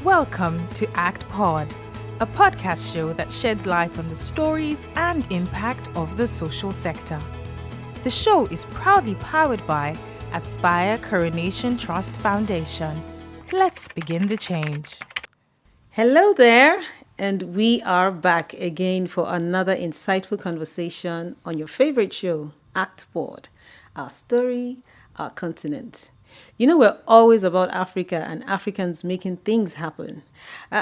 Welcome to ACTPod, a podcast show that sheds light on the stories and impact of the social sector. The show is proudly powered by Aspire Coronation Trust Foundation. Let's begin the change. Hello there, and we are back again for another insightful conversation on your favorite show, ACTPod, our story, our continent. You know, we're always about Africa and Africans making things happen.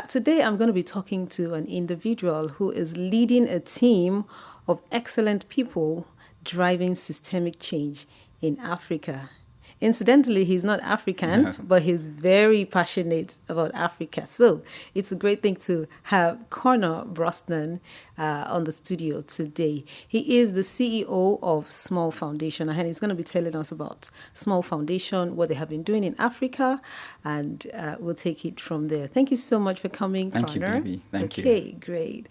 Today, I'm going to be talking to an individual who is leading a team of excellent people driving systemic change in Africa. Incidentally, he's not African, but he's very passionate about Africa. So it's a great thing to have Conor Brosnan on the studio today. He is the CEO of Small Foundation, and he's going to be telling us about Small Foundation, what they have been doing in Africa, and we'll take it from there. Thank you so much for coming, Conor. Thank you, baby. Thank you. Okay, great.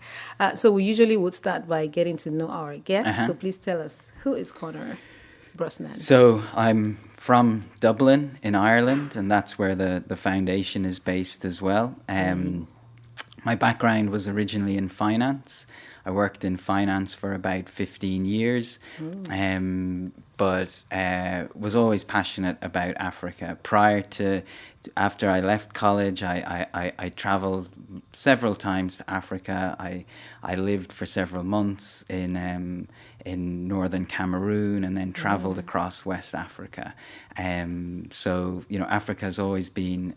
So we usually would start by getting to know our guests. So please tell us, who is Conor Brosnan? So I'm from Dublin in Ireland, and that's where the foundation is based as well. My background was originally in finance. I worked in finance for about 15 years, but was always passionate about Africa. After I left college, I traveled several times to Africa. I lived for several months in northern Cameroon, and then traveled across West Africa. So, you know, Africa has always been,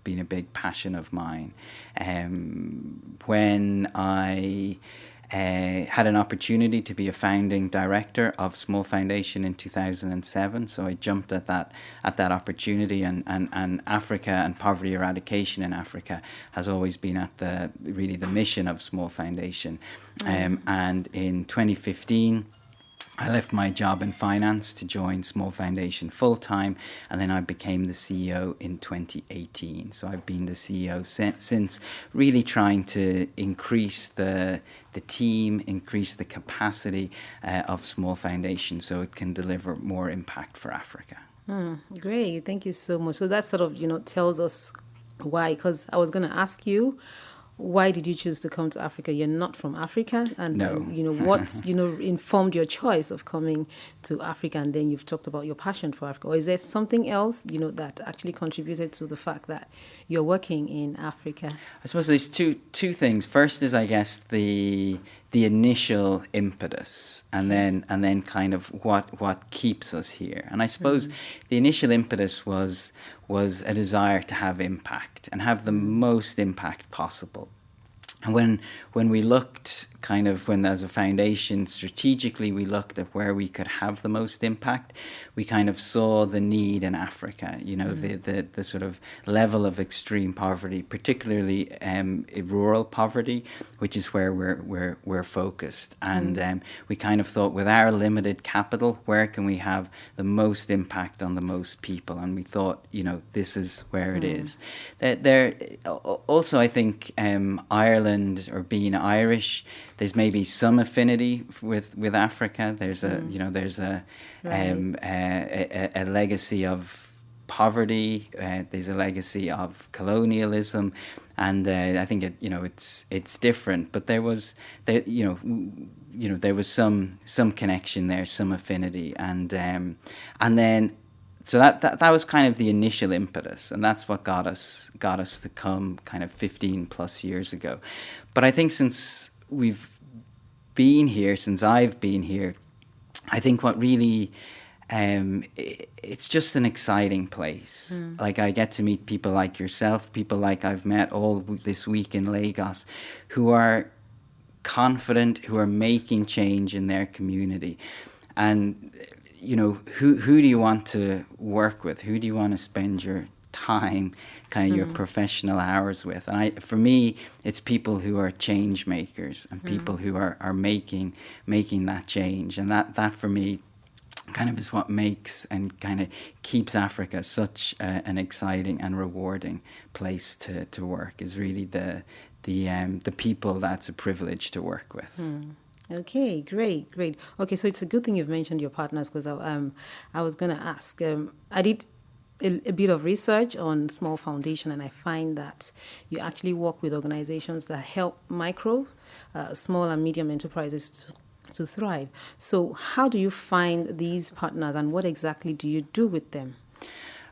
been a big passion of mine. When I had an opportunity to be a founding director of Small Foundation in 2007, so I jumped at that opportunity, and Africa and poverty eradication in Africa has always been at the mission of Small Foundation. And in 2015, I left my job in finance to join Small Foundation full-time, and then I became the CEO in 2018. So I've been the CEO since, really trying to increase the team, increase the capacity of Small Foundation so it can deliver more impact for Africa. Great, thank you so much. So that sort of, tells us why, because I was going to ask you, why did you choose to come to Africa? You're not from Africa, and No. What informed your choice of coming to Africa, and then you've talked about your passion for Africa. Or is there something else that actually contributed to the fact that you're working in Africa? I suppose there's two things. First is, I guess, the initial impetus, and then kind of what keeps us here. And I suppose the initial impetus was a desire to have impact and have the most impact possible. And when we looked when as a foundation strategically we looked at where we could have the most impact, we kind of saw the need in Africa, the sort of level of extreme poverty, particularly rural poverty, which is where we're focused. And we kind of thought, with our limited capital, where can we have the most impact on the most people? And we thought, this is where it is. There also, I think, Ireland, or being Irish, there's maybe some affinity with Africa. There's a legacy of poverty. There's a legacy of colonialism, and I think it's different. But there was some connection there, some affinity, and then. So that was kind of the initial impetus, and that's what got us to come kind of 15 plus years ago. But I think since I've been here, I think what really, it's just an exciting place. Like, I get to meet people like yourself, people like I've met all this week in Lagos, who are confident, who are making change in their community. And who do you want to work with? Who do you want to spend your time, kind of your professional hours with? And for me, it's people who are change makers and people who are making that change. And that for me kind of is what makes and kind of keeps Africa such an exciting and rewarding place to work, is really the people that's a privilege to work with. Okay, great. Okay, so it's a good thing you've mentioned your partners, because I was going to ask. a bit of research on Small Foundation, and I find that you actually work with organizations that help micro, small and medium enterprises to thrive. So how do you find these partners, and what exactly do you do with them?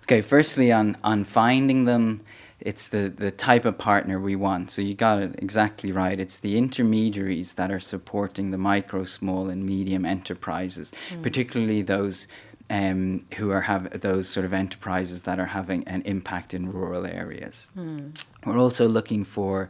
Okay, firstly on finding them, it's the type of partner we want. So you got it exactly right. It's the intermediaries that are supporting the micro, small and medium enterprises, particularly those who have those sort of enterprises that are having an impact in rural areas. We're also looking for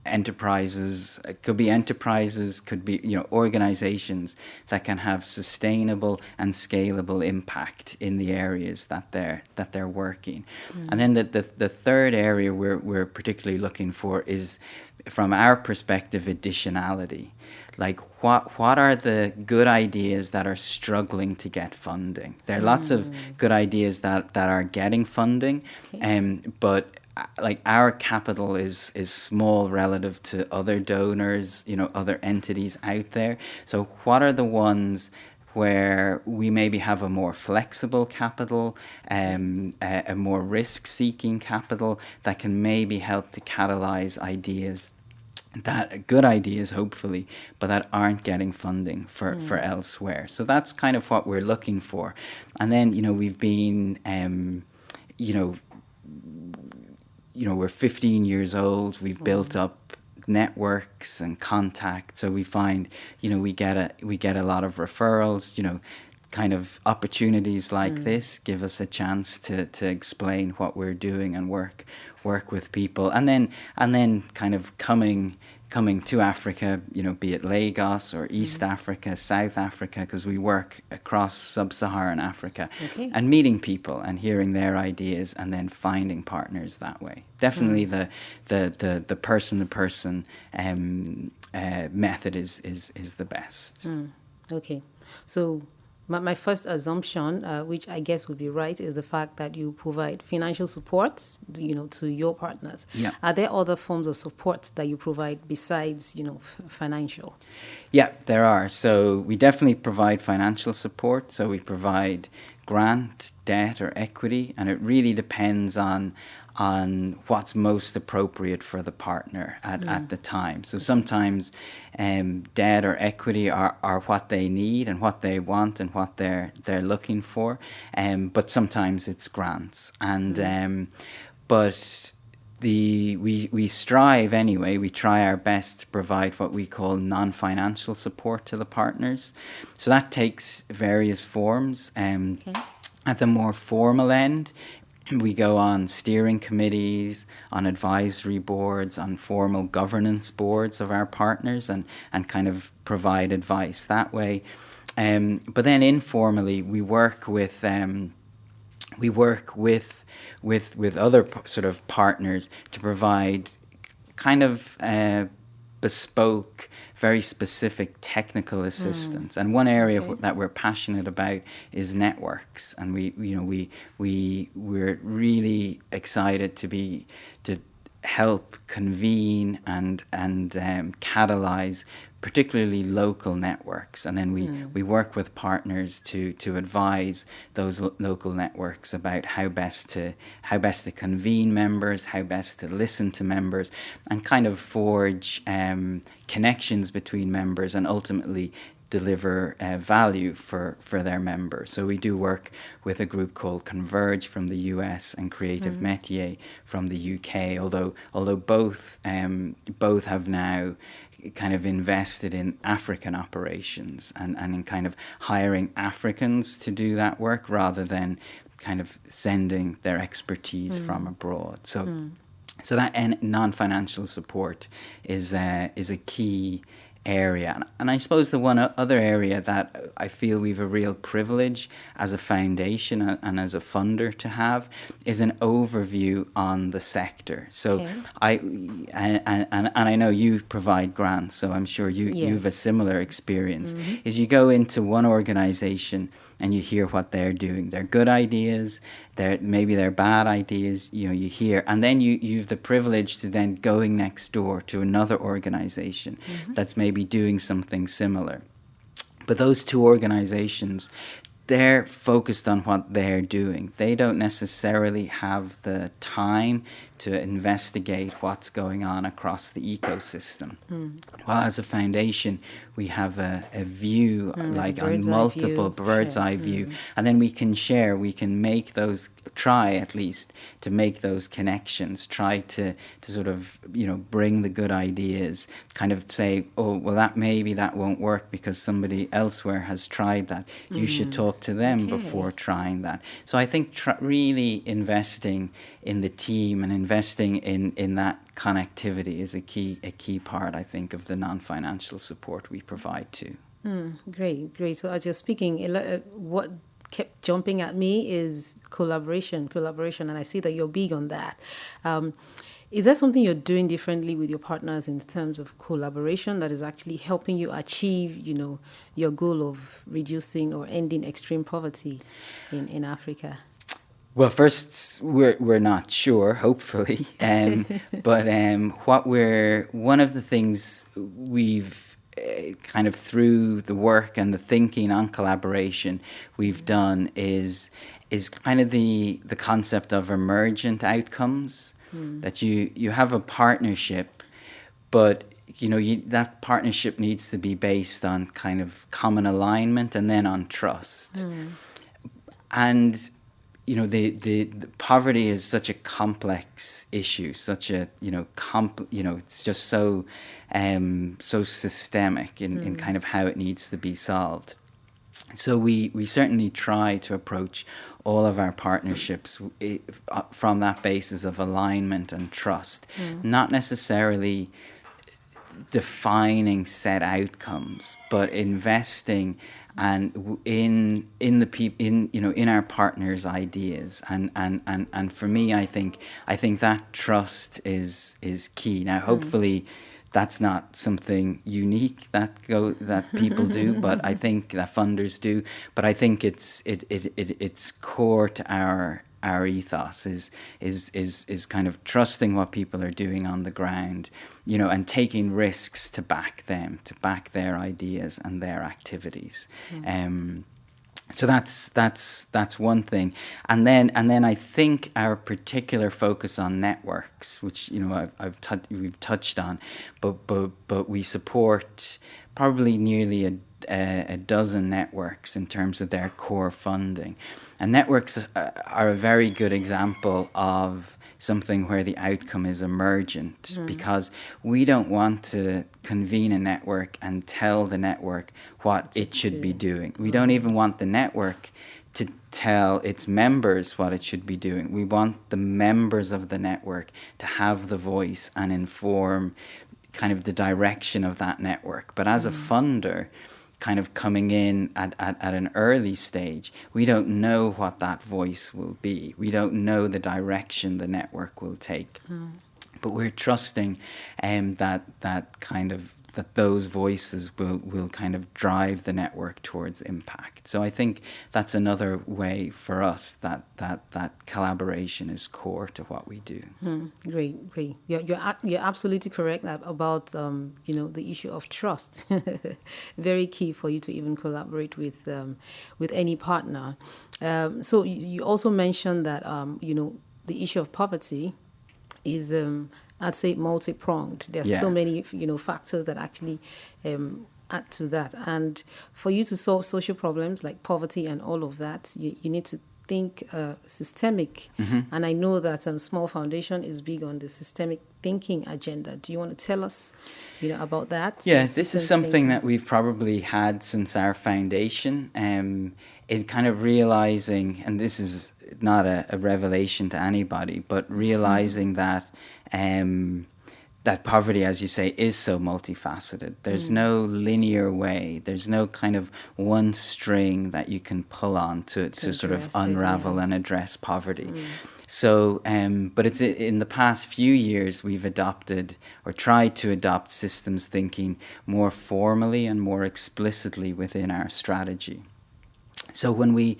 enterprises, could be organizations that can have sustainable and scalable impact in the areas that they're working. And then the third area we're particularly looking for is, from our perspective, additionality. Like what are the good ideas that are struggling to get funding? There are lots of good ideas that are getting funding, but like our capital is small relative to other donors, other entities out there. So what are the ones where we maybe have a more flexible capital, a more risk-seeking capital that can maybe help to catalyze ideas, that good ideas hopefully, but that aren't getting funding for elsewhere. So that's kind of what we're looking for. And then we've been we're 15 years old. We've built up networks and contacts. So we find, we get a lot of referrals. Kind of opportunities like this give us a chance to explain what we're doing and work with people. And then kind of coming to Africa, be it Lagos or East Africa, South Africa, because we work across sub-Saharan Africa, and meeting people and hearing their ideas and then finding partners that way. Definitely the person-to-person method is the best. Okay. So my first assumption, which I guess would be right, is the fact that you provide financial support, to your partners. Yeah. Are there other forms of support that you provide besides, financial? Yeah, there are. So we definitely provide financial support. So we provide grant, debt, or equity, and it really depends on what's most appropriate for the partner at the time. So sometimes debt or equity are what they need and what they want and what they're looking for, but sometimes it's grants. And but we strive anyway. We try our best to provide what we call non-financial support to the partners. So that takes various forms. At the more formal end, we go on steering committees, on advisory boards, on formal governance boards of our partners, and kind of provide advice that way. But then informally, we work with other sort of partners to provide kind of bespoke, very specific technical assistance. And one area that we're passionate about is networks, and we're really excited to help convene and catalyze particularly local networks, and then we work with partners to advise those local networks about how best to convene members, how best to listen to members, and kind of forge connections between members and ultimately deliver value for their members. So we do work with a group called Converge from the US and Creative Métier from the UK, although both have now kind of invested in African operations and in kind of hiring Africans to do that work rather than kind of sending their expertise from abroad. So that non-financial support is a key area. And I suppose the one other area that I feel we've a real privilege as a foundation and as a funder to have is an overview on the sector. So I know you provide grants, so I'm sure you've a similar experience. Is you go into one organization and you hear what they're doing. They're good ideas, maybe they're bad ideas, you hear. And then you've the privilege to then going next door to another organization that's maybe doing something similar. But those two organizations they're focused on what they're doing. They don't necessarily have the time to investigate what's going on across the ecosystem. Well, as a foundation, we have a view, like on multiple bird's eye view, and then we can share, we can make those, try at least to make those connections, try to sort of, bring the good ideas, kind of say, oh, well, that won't work because somebody elsewhere has tried that. You should talk to them before trying that. So I think really investing in the team and investing in that connectivity is a key part, I think, of the non-financial support we provide too. Great. So as you're speaking, what kept jumping at me is collaboration, and I see that you're big on that. Is there something you're doing differently with your partners in terms of collaboration that is actually helping you achieve, your goal of reducing or ending extreme poverty in Africa? Well, first, we're not sure, hopefully, but one of the things we've kind of through the work and the thinking on collaboration we've done is kind of the concept of emergent outcomes, that you have a partnership, but that partnership needs to be based on kind of common alignment and then on trust. And the poverty is such a complex issue, such a it's just so systemic in kind of how it needs to be solved. So we certainly try to approach all of our partnerships from that basis of alignment and trust, not necessarily defining set outcomes, but investing and in the in our partners' ideas, and for me, I think that trust is key. Now, hopefully, that's not something unique that people do, but I think that funders do. But I think it's core to our ethos is kind of trusting what people are doing on the ground, and taking risks to back them, to back their ideas and their activities. So that's one thing, and then I think our particular focus on networks, which we've touched on, but we support probably nearly a dozen networks in terms of their core funding, and networks are a very good example of something where the outcome is emergent, because we don't want to convene a network and tell the network what it should be doing. We don't even want the network to tell its members what it should be doing. We want the members of the network to have the voice and inform kind of the direction of that network. But as a funder, kind of coming in at an early stage, we don't know what that voice will be. We don't know the direction the network will take. But we're trusting that those voices will kind of drive the network towards impact. So I think that's another way for us that collaboration is core to what we do. Great. You're absolutely correct about the issue of trust. Very key for you to even collaborate with any partner. So you also mentioned that the issue of poverty is I'd say multi-pronged. There's so many factors that actually add to that. And for you to solve social problems like poverty and all of that, you need to think systemic. And I know that Small Foundation is big on the systemic thinking agenda. Do you want to tell us about that? Yes, this is something that we've probably had since our foundation. In kind of realizing, and this is not a revelation to anybody, but realizing that that poverty, as you say, is so multifaceted. There's no linear way. There's no kind of one string that you can pull on to sort of unravel and address poverty. So, but it's in the past few years we've adopted or tried to adopt systems thinking more formally and more explicitly within our strategy. So when we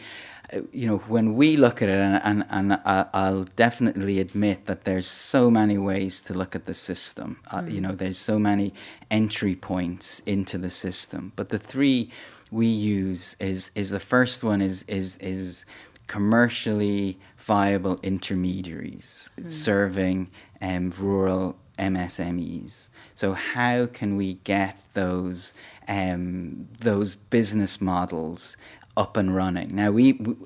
look at it, and I'll definitely admit that there's so many ways to look at the system. There's so many entry points into the system. But the three we use is the first one is commercially viable intermediaries serving rural MSMEs. So how can we get those business models up and running? Now,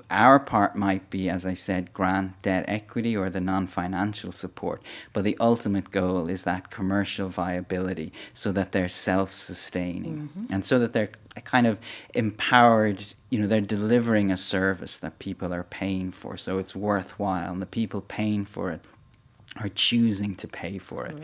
our part might be, as I said, grant, debt, equity, or the non-financial support. But the ultimate goal is that commercial viability, so that they're self-sustaining, and so that they're kind of empowered. They're delivering a service that people are paying for, so it's worthwhile, and the people paying for it are choosing to pay for it.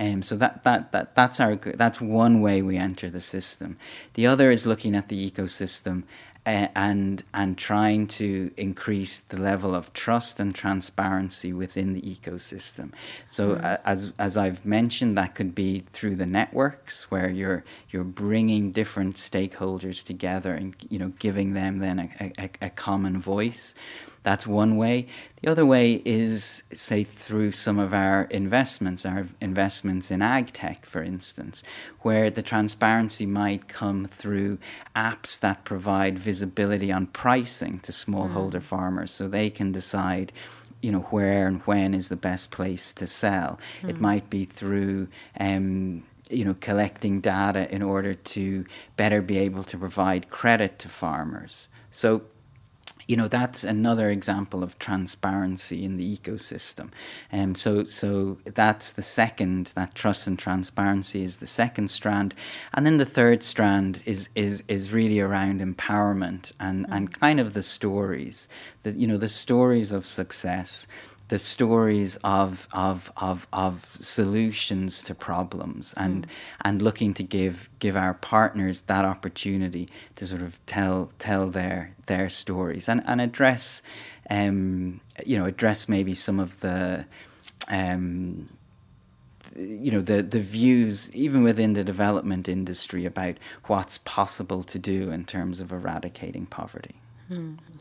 Right. So that's one way we enter the system. The other is looking at the ecosystem and trying to increase the level of trust and transparency within the ecosystem. So as I've mentioned, that could be through the networks, where you're bringing different stakeholders together and giving them then a common voice. That's one way. The other way is, say, through some of our investments in ag tech, for instance, where the transparency might come through apps that provide visibility on pricing to smallholder farmers, so they can decide where and when is the best place to sell. It might be through collecting data in order to better be able to provide credit to farmers. So that's another example of transparency in the ecosystem. So that's the second, that trust and transparency is the second strand. And then the third strand is really around empowerment and kind of the stories, the stories of success, the stories of solutions to problems, and looking to give our partners that opportunity to sort of tell their stories and address maybe some of the the views even within the development industry about what's possible to do in terms of eradicating poverty.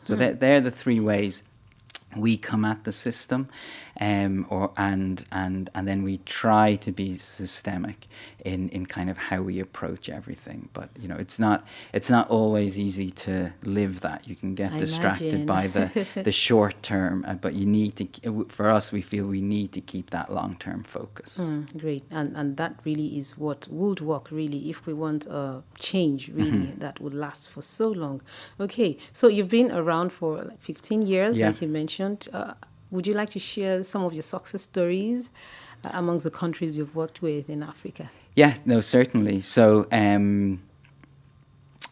So they're the three ways we come at the system, and then we try to be systemic in kind of how we approach everything. But it's not always easy to live that. You can get distracted by the short term, but you need to. For us, we feel we need to keep that long term focus. Great, and that really is what would work really if we want a change really that would last for so long. Okay, so you've been around for like 15 years, like you mentioned. Would you like to share some of your success stories amongst the countries you've worked with in Africa? Yeah, no, certainly. So an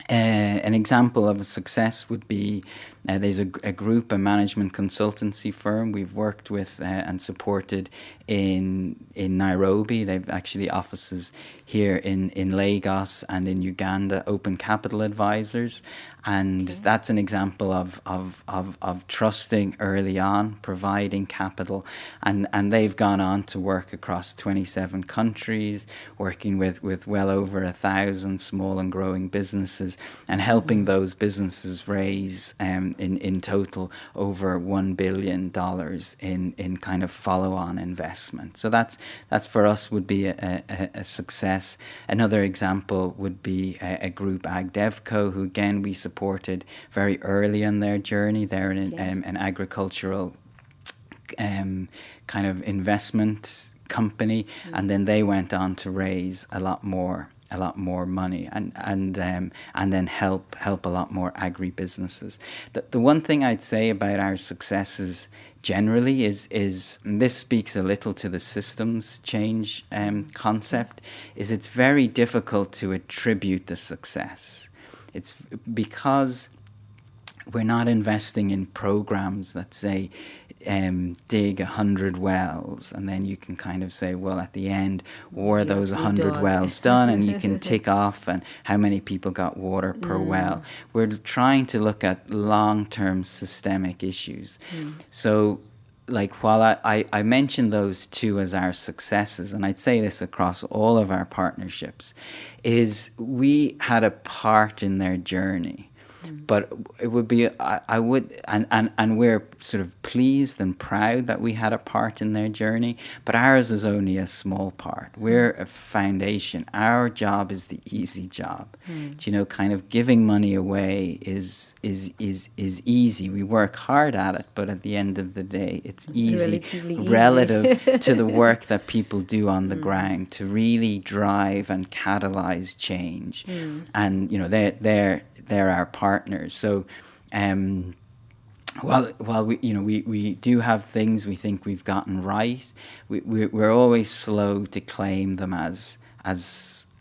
example of a success would be there's a group, a management consultancy firm we've worked with and supported in Nairobi. They've actually offices here in Lagos and in Uganda, Open Capital Advisors. And that's an example of trusting early on, providing capital. And they've gone on to work across 27 countries, working with well over 1,000 small and growing businesses and helping those businesses raise in total over $1 billion in kind of follow-on investment. So that's for us would be a success. Another example would be a group, AgDevCo, who again we supported very early in their journey. They're an agricultural kind of investment company, and then they went on to raise a lot more money and then help a lot more agribusinesses. The one thing I'd say about our successes generally is and this speaks a little to the systems change concept, is it's very difficult to attribute the success. It's because we're not investing in programs that say dig 100 wells, and then you can kind of say, well, at the end, were those 100 wells done? And you can tick off and how many people got water per well. We're trying to look at long-term systemic issues. So like while I mentioned those two as our successes, and I'd say this across all of our partnerships, is we had a part in their journey. But it would be, I would, and we're sort of pleased and proud that we had a part in their journey, but ours is only a small part. We're a foundation. Our job is the easy job. You know, kind of giving money away is easy. We work hard at it, but at the end of the day, it's easy relative to the work that people do on the ground to really drive and catalyze change. And, you know, they're our partners. So, while we do have things we think we've gotten right, we're always slow to claim them as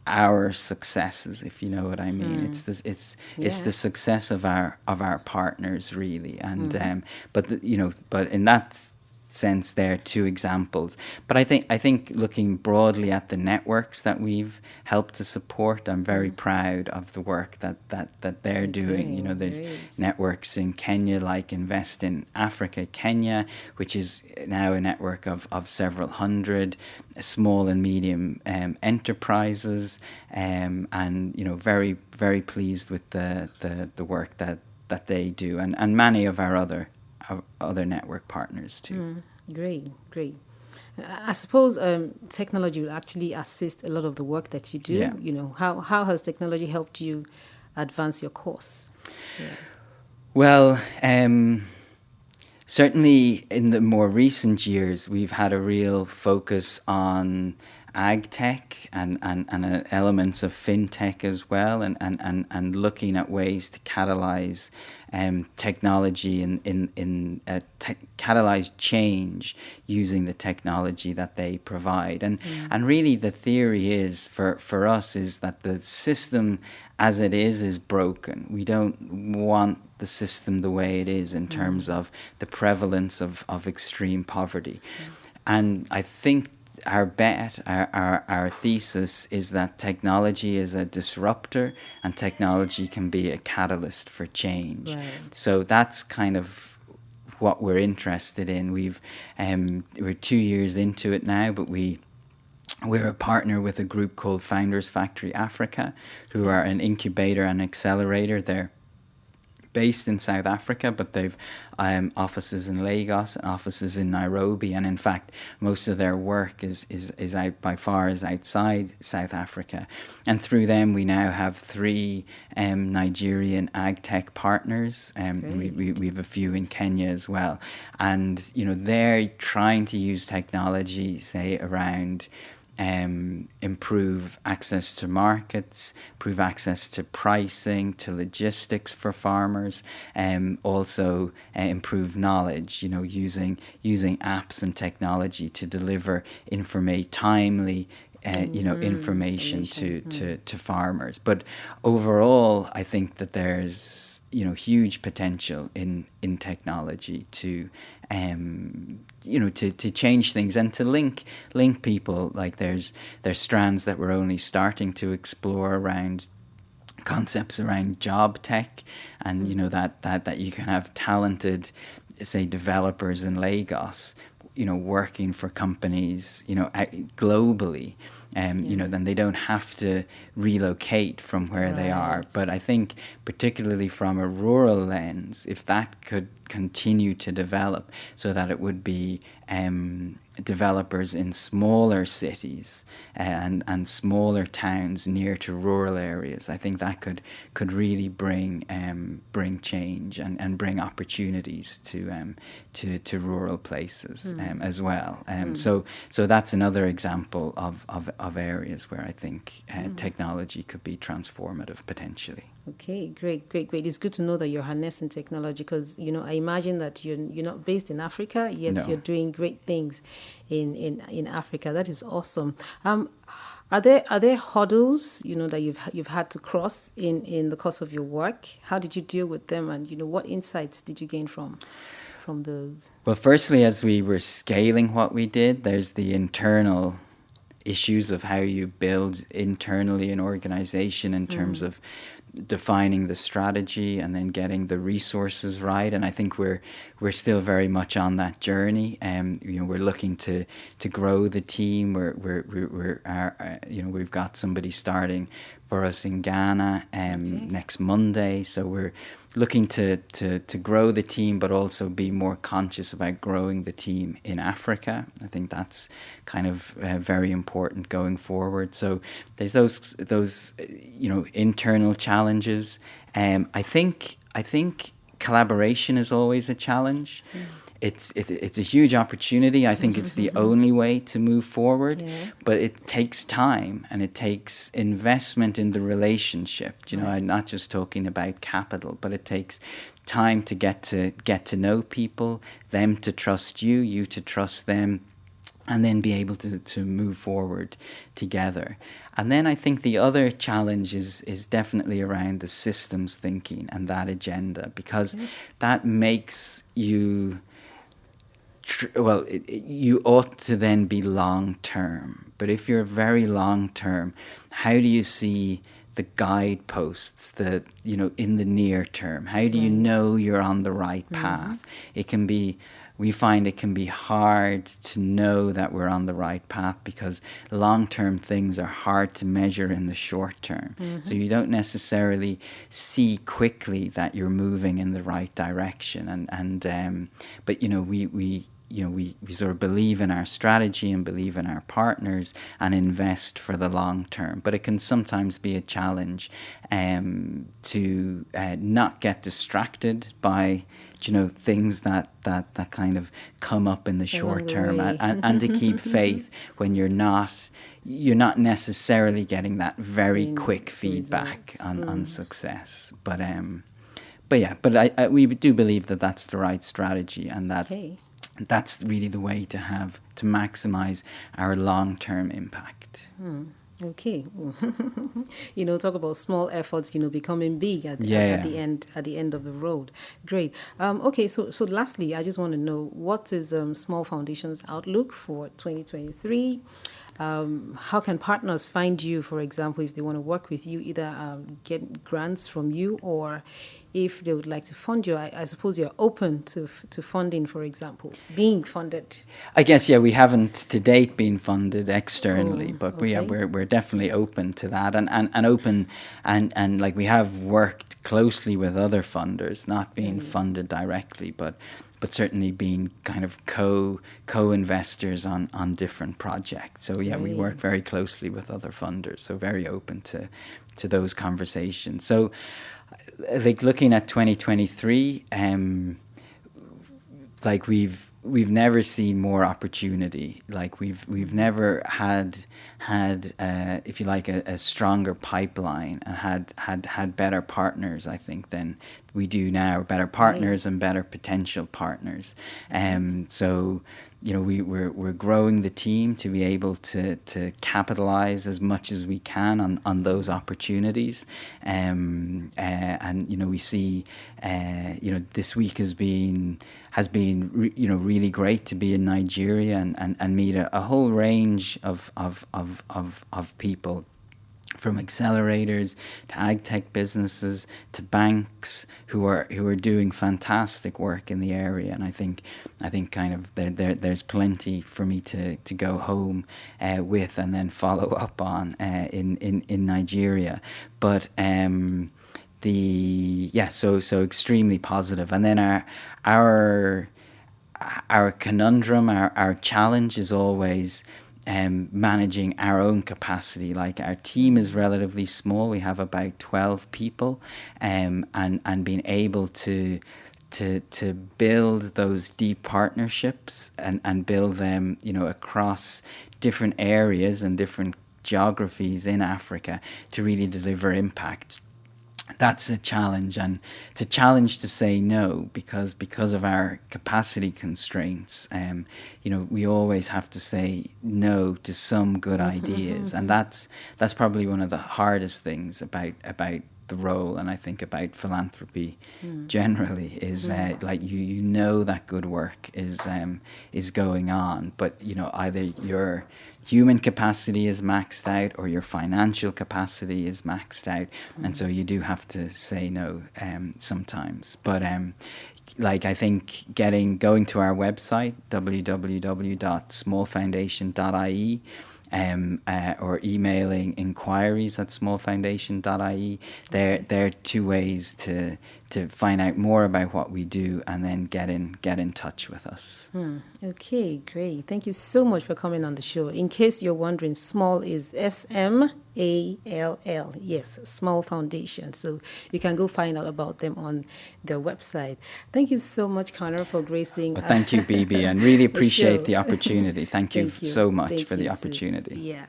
our successes, if you know what I mean. It's the success of our partners, really. And but in that sense, there are two examples. But I think looking broadly at the networks that we've helped to support, I'm very proud of the work that they're doing. You know, there's networks in Kenya like Invest in Africa Kenya, which is now a network of several hundred small and medium enterprises, and you know, very, very pleased with the work that they do, and many of our other network partners too. Great. I suppose technology will actually assist a lot of the work that you do. Yeah. You know, how has technology helped you advance your course? Yeah. Well, certainly in the more recent years, we've had a real focus on ag tech and elements of fintech as well, and looking at ways to catalyze technology catalyze change using the technology that they provide. And really the theory is for us is that the system as it is broken. We don't want the system the way it is in terms of the prevalence of extreme poverty. And I think our bet, our thesis is that technology is a disruptor and technology can be a catalyst for change. Right. So that's kind of what we're interested in. We're 2 years into it now, but we're a partner with a group called Founders Factory Africa, who are an incubator and accelerator. They're based in South Africa, but they've offices in Lagos and offices in Nairobi, and in fact most of their work is out by far is outside South Africa. And through them we now have 3 Nigerian ag tech partners. We have a few in Kenya as well, and you know, they're trying to use technology, say, around improve access to markets, improve access to pricing, to logistics for farmers, also improve knowledge, you know, using apps and technology to deliver timely information to farmers. But overall, I think that there's, you know, huge potential in technology to to change things and to link people. Like there's strands that we're only starting to explore around concepts around job tech, and you know that you can have talented, say, developers in Lagos, you know, working for companies, you know, globally, you know, then they don't have to relocate from where they are. But I think particularly from a rural lens, if that could continue to develop so that it would be developers in smaller cities and smaller towns near to rural areas, I think that could really bring change and bring opportunities to rural places as well. So that's another example of areas where I think technology could be transformative potentially. Okay, great. It's good to know that you're harnessing technology, because, you know, I imagine that you're not based in Africa, yet you're doing great things in Africa. That is awesome. Are there hurdles, you know, that you've had to cross in the course of your work? How did you deal with them, and, you know, what insights did you gain from those? Well, firstly, as we were scaling what we did, there's the internal issues of how you build internally an organization in terms of defining the strategy and then getting the resources right. And I think we're still very much on that journey. You know, we're looking to grow the team. We've got somebody starting for us in Ghana next Monday. So we're looking to grow the team, but also be more conscious about growing the team in Africa. I think that's kind of very important going forward. So there's those internal challenges. I think collaboration is always a challenge. It's a huge opportunity. I think it's the only way to move forward, but it takes time and it takes investment in the relationship. I'm not just talking about capital, but it takes time to get to know people, them to trust you, you to trust them, and then be able to move forward together. And then I think the other challenge is definitely around the systems thinking and that agenda, because that makes you... you ought to then be long-term. But if you're very long-term, how do you see the guideposts in the near term? How do you know you're on the right path? We find it can be hard to know that we're on the right path because long-term things are hard to measure in the short term. So you don't necessarily see quickly that you're moving in the right direction. But we sort of believe in our strategy and believe in our partners and invest for the long term. But it can sometimes be a challenge to not get distracted by things that kind of come up in the short term, and to keep faith when you're not necessarily getting that very quick feedback on success. But we do believe that that's the right strategy, and that that's really the way to maximize our long-term impact. Okay. Talk about small efforts, becoming big at the end of the road. Great. Okay, so lastly, I just want to know, what is Small Foundation's outlook for 2023? How can partners find you, for example, if they want to work with you, either get grants from you, or if they would like to fund you? I suppose you're open to funding, for example, being funded. I guess, we haven't to date been funded externally, but we're definitely open to that, and open, and like we have worked closely with other funders, not being funded directly, but certainly being kind of co-investors on different projects. So we work very closely with other funders, so very open to those conversations. So like looking at 2023, like we've never seen more opportunity. Like we've never had if you like a stronger pipeline, and had better partners, I think, than we do now. Better partners and better potential partners. So we're growing the team to be able to capitalize as much as we can on those opportunities. And we see this week has been really great to be in Nigeria and meet a whole range of people, from accelerators to ag tech businesses to banks who are doing fantastic work in the area. And I think kind of there's plenty for me to go home with and then follow up on in Nigeria. But so extremely positive. And then our conundrum, our challenge is always managing our own capacity. Like, our team is relatively small. We have about 12 people, and being able to build those deep partnerships and build them, across different areas and different geographies in Africa to really deliver impact. That's a challenge, and it's a challenge to say no because of our capacity constraints. We always have to say no to some good ideas, and that's probably one of the hardest things about the role, and I think about philanthropy generally, is like that good work is going on, but either your human capacity is maxed out or your financial capacity is maxed out, and so you do have to say no sometimes. But I think going to our website, www.smallfoundation.ie, or emailing inquiries@smallfoundation.ie. They're two ways to find out more about what we do and then get in touch with us. Okay, great. Thank you so much for coming on the show. In case you're wondering, Small is SMALL. Yes, Small Foundation. So you can go find out about them on their website. Thank you so much, Conor, for gracing. Well, thank you, BB, and really appreciate show. the opportunity. Thank you so much Thank for the you opportunity. too. Yeah.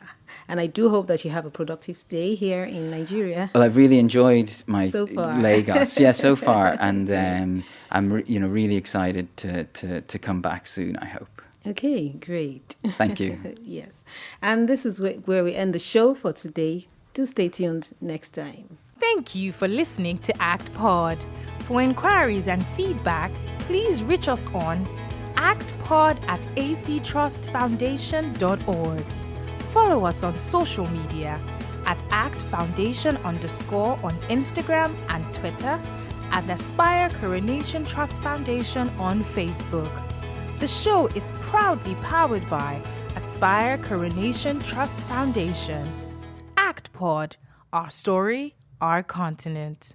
And I do hope that you have a productive stay here in Nigeria. Well, I've really enjoyed my So far. Lagos, yeah, so far, and I'm really excited to come back soon, I hope. Okay, great. Thank you. Yes. And this is where we end the show for today. Do stay tuned next time. Thank you for listening to ACTPod. For inquiries and feedback, please reach us on actpod@actrustfoundation.org. Follow us on social media at ACTFoundation_ on Instagram and Twitter, and Aspire Coronation Trust Foundation on Facebook. The show is proudly powered by Aspire Coronation Trust Foundation. ACTPod, our story, our continent.